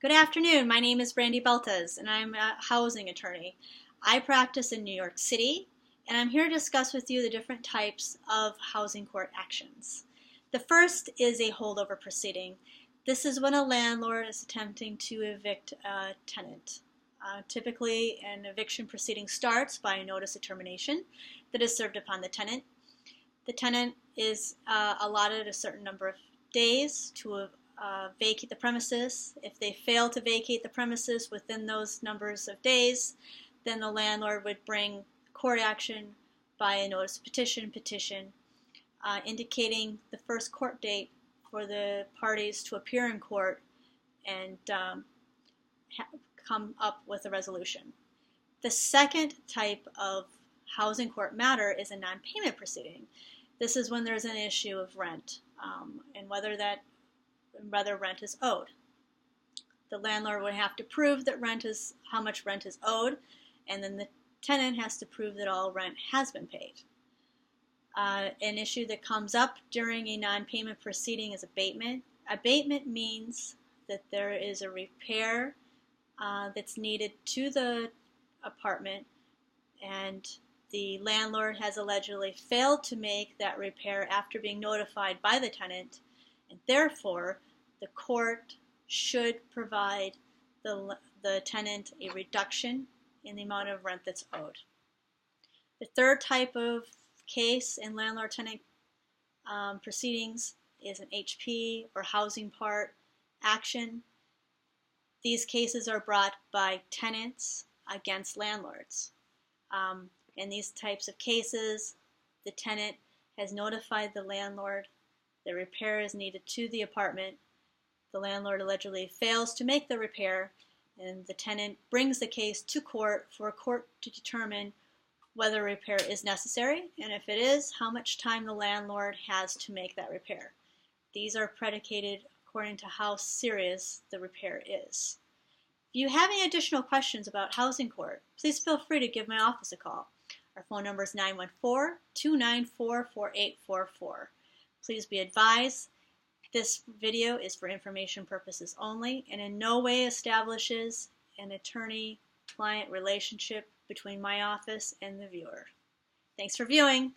Good afternoon. My name is Brandy Beltez, and I'm a housing attorney. I practice in New York City, and I'm here to discuss with you the different types of housing court actions. The first is a holdover proceeding. This is when a landlord is attempting to evict a tenant. Typically, an eviction proceeding starts by a notice of termination that is served upon the tenant. The tenant is allotted a certain number of days to vacate the premises. If they fail to vacate the premises within those numbers of days, then the landlord would bring court action by a notice of petition, indicating the first court date for the parties to appear in court and come up with a resolution. The second type of housing court matter is a non-payment proceeding. This is when there's an issue of rent and whether rent is owed. The landlord would have to prove that how much rent is owed, and then the tenant has to prove that all rent has been paid. An issue that comes up during a non-payment proceeding is abatement. Abatement means that there is a repair that's needed to the apartment, and the landlord has allegedly failed to make that repair after being notified by the tenant, and therefore the court should provide the tenant a reduction in the amount of rent that's owed. The third type of case in landlord-tenant proceedings is an HP or housing part action. These cases are brought by tenants against landlords. In these types of cases, the tenant has notified the landlord that repair is needed to the apartment. The landlord allegedly fails to make the repair, and the tenant brings the case to court for a court to determine whether repair is necessary, and if it is, how much time the landlord has to make that repair. These are predicated according to how serious the repair is. If you have any additional questions about housing court, please feel free to give my office a call. Our phone number is 914-294-4844. Please be advised, this video is for information purposes only and in no way establishes an attorney-client relationship between my office and the viewer. Thanks for viewing.